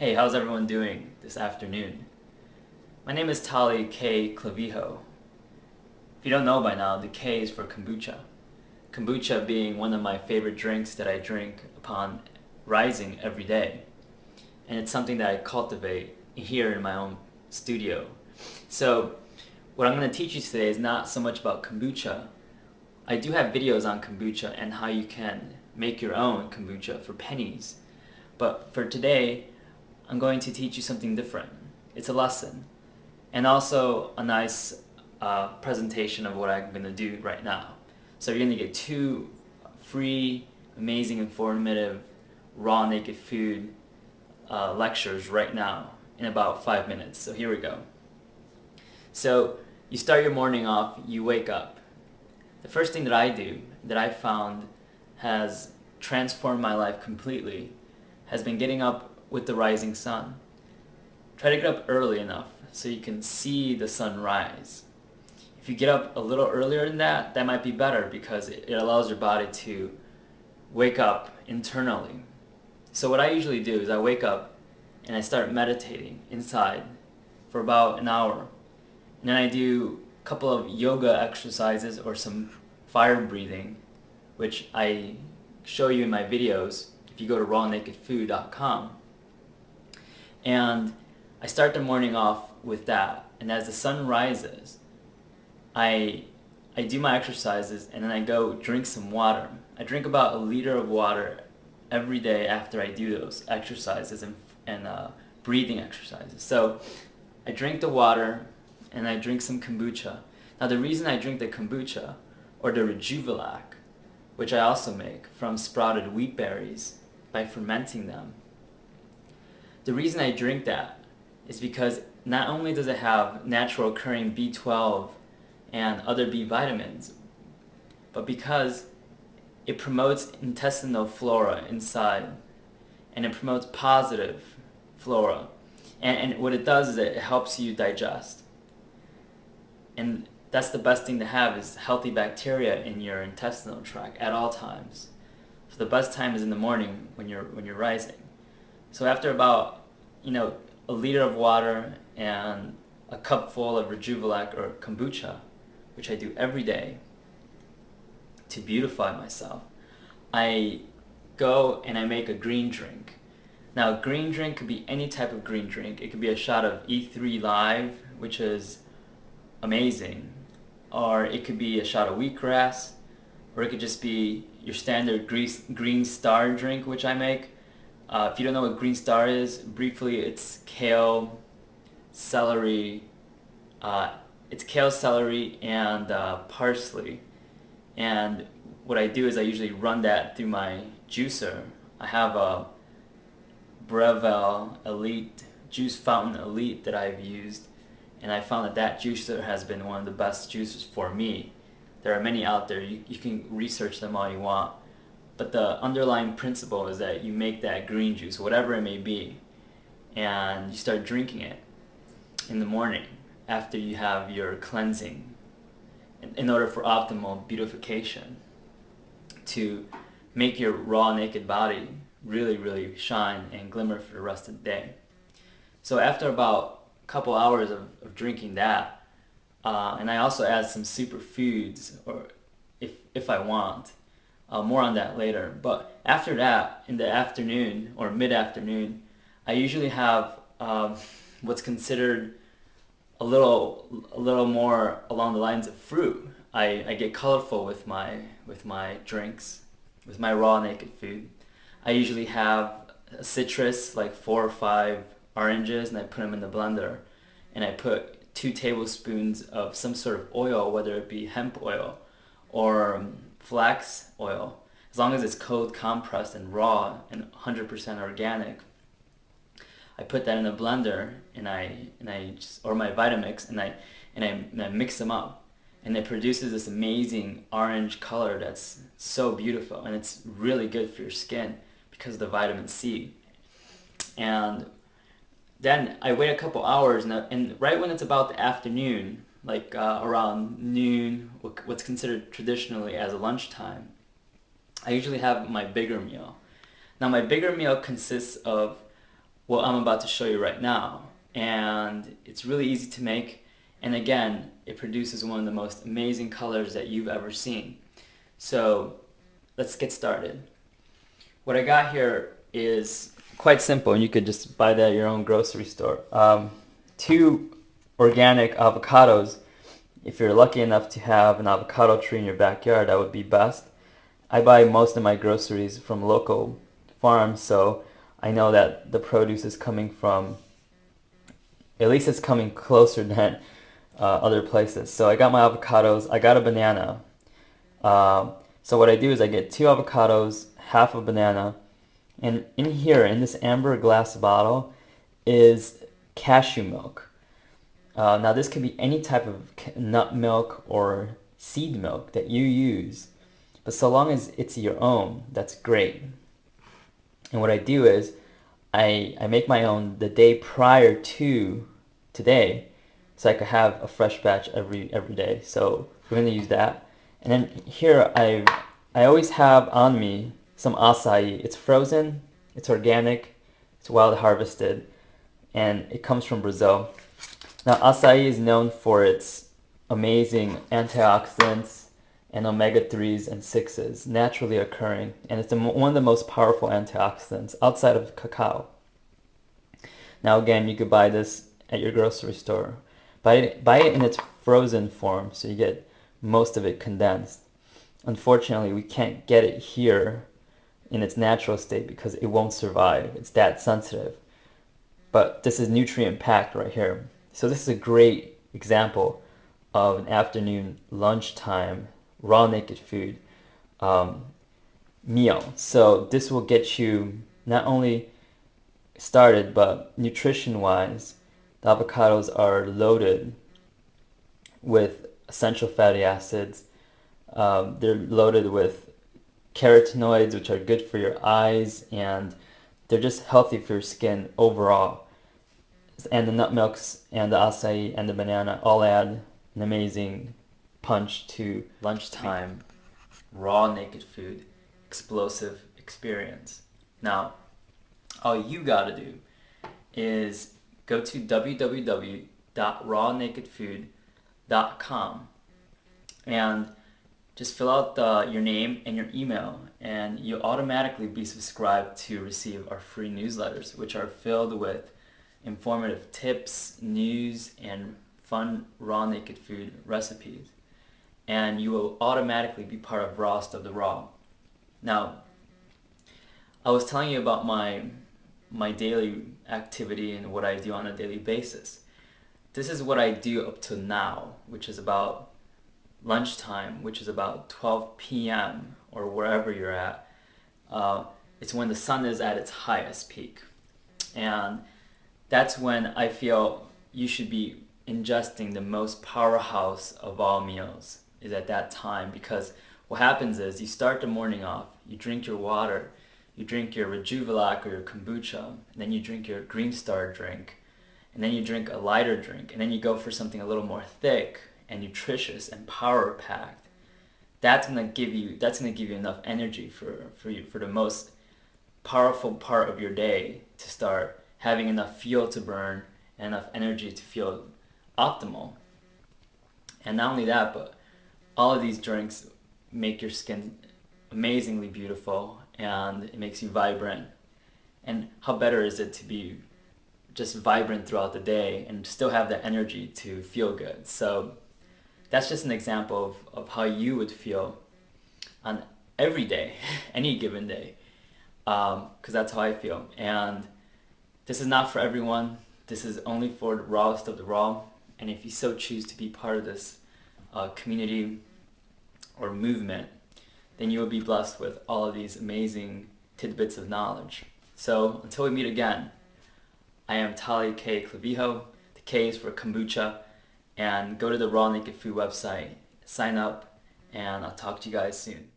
Hey, how's everyone doing this afternoon? My name is Tali K. Clavijo. If you don't know by now, the K is for kombucha. Kombucha being one of my favorite drinks that I drink upon rising every day. And it's something that I cultivate here in my own studio. So, what I'm going to teach you today is not so much about kombucha. I do have videos on kombucha and how you can make your own kombucha for pennies. But for today, I'm going to teach you something different. It's a lesson and also a nice presentation of what I'm going to do right now. So you're going to get two free, amazing, informative, raw naked food lectures right now in about 5 minutes. So here we go. So you start your morning off, you wake up. The first thing that I do that I found has transformed my life completely has been getting up with the rising sun. Try to get up early enough so you can see the sun rise. If you get up a little earlier than that, that might be better because it allows your body to wake up internally. So what I usually do is I wake up and I start meditating inside for about an hour. And then I do a couple of yoga exercises or some fire breathing, which I show you in my videos if you go to rawnakedfood.com. And I start the morning off with that. And as the sun rises, I do my exercises and then I go drink some water. I drink about 1 liter of water every day after I do those exercises and breathing exercises. So I drink the water and I drink some kombucha. Now the reason I drink the kombucha or the Rejuvelac, which I also make from sprouted wheat berries by fermenting them, the reason I drink that is because not only does it have natural occurring B12 and other B vitamins, but because it promotes intestinal flora inside and it promotes positive flora. And what it does is it helps you digest. And that's the best thing to have is healthy bacteria in your intestinal tract at all times. So the best time is in the morning when you're rising. So after about 1 liter of water and a cup full of Rejuvelac or kombucha, which I do every day to beautify myself, I go and I make a green drink. Now, a green drink could be any type of green drink. It could be a shot of E3 Live, which is amazing, or it could be a shot of wheatgrass, or it could just be your standard green star drink, which I make. If you don't know what green star is, briefly, it's kale, celery, and parsley. And what I do is I usually run that through my juicer. I have a Breville Elite Juice Fountain Elite that I've used, and I found that juicer has been one of the best juicers for me. There are many out there. You can research them all you want. But the underlying principle is that you make that green juice, whatever it may be, and you start drinking it in the morning after you have your cleansing in order for optimal beautification to make your raw naked body really, really shine and glimmer for the rest of the day. So after about a couple hours of drinking that, and I also add some superfoods, or if I want. More on that later. But after that, in the afternoon or mid-afternoon, I usually have what's considered a little more along the lines of fruit. I get colorful with my drinks, with my raw naked food. I usually have a citrus, like 4 or 5 oranges, and I put them in the blender, and I put 2 tablespoons of some sort of oil, whether it be hemp oil or flax oil, as long as it's cold compressed and raw and 100% organic. I put that in a blender and I or my Vitamix, and I mix them up, and it produces this amazing orange color that's so beautiful, and it's really good for your skin because of the vitamin C. And then I wait a couple hours, and right when it's about the afternoon, like around noon, what's considered traditionally as a lunchtime, I usually have my bigger meal. Now my bigger meal consists of what I'm about to show you right now. And it's really easy to make. And again, it produces one of the most amazing colors that you've ever seen. So let's get started. What I got here is quite simple, and you could just buy that at your own grocery store. 2 organic avocados. If you're lucky enough to have an avocado tree in your backyard, that would be best. I buy most of my groceries from local farms, so I know that the produce is coming from, at least it's coming closer than other places. So I got my avocados, I got a banana. So what I do is I get 2 avocados, half a banana, and in here, in this amber glass bottle, is cashew milk. Now this could be any type of nut milk or seed milk that you use, but so long as it's your own, that's great. And what I do is I make my own the day prior to today, so I could have a fresh batch every day. So we're going to use that. And then here I always have on me some acai. It's frozen, it's organic, it's wild harvested, and it comes from Brazil. Now acai is known for its amazing antioxidants and omega-3s and 6s naturally occurring, and it's one of the most powerful antioxidants outside of cacao. Now again, you could buy this at your grocery store. Buy it in its frozen form, so you get most of it condensed. Unfortunately, we can't get it here in its natural state because it won't survive. It's that sensitive. But this is nutrient packed right here. So this is a great example of an afternoon lunchtime raw naked food meal. So this will get you not only started, but nutrition wise, the avocados are loaded with essential fatty acids. They're loaded with carotenoids, which are good for your eyes, and they're just healthy for your skin overall. And the nut milks and the acai and the banana all add an amazing punch to lunchtime raw naked food explosive experience. Now, all you gotta do is go to www.rawnakedfood.com and just fill out your name and your email, and you'll automatically be subscribed to receive our free newsletters, which are filled with informative tips, news, and fun raw naked food recipes. And you will automatically be part of Rawest of the Raw. Now, I was telling you about my daily activity and what I do on a daily basis. This is what I do up to now, which is about lunchtime, which is about 12 p.m. or wherever you're at. It's when the sun is at its highest peak. And that's when I feel you should be ingesting the most powerhouse of all meals, is at that time, because what happens is you start the morning off, you drink your water, you drink your Rejuvelac or your kombucha, and then you drink your Green Star drink, and then you drink a lighter drink, and then you go for something a little more thick and nutritious and power packed. That's gonna give you enough energy for the most powerful part of your day to start having enough fuel to burn and enough energy to feel optimal. And not only that, but all of these drinks make your skin amazingly beautiful, and it makes you vibrant. And how better is it to be just vibrant throughout the day and still have the energy to feel good? So that's just an example of how you would feel on every day, any given day, because that's how I feel. And this is not for everyone. This is only for the rawest of the raw. And if you so choose to be part of this community or movement, then you will be blessed with all of these amazing tidbits of knowledge. So until we meet again, I am Tali K. Clavijo. The K is for kombucha. And go to the Raw Naked Food website, sign up, and I'll talk to you guys soon.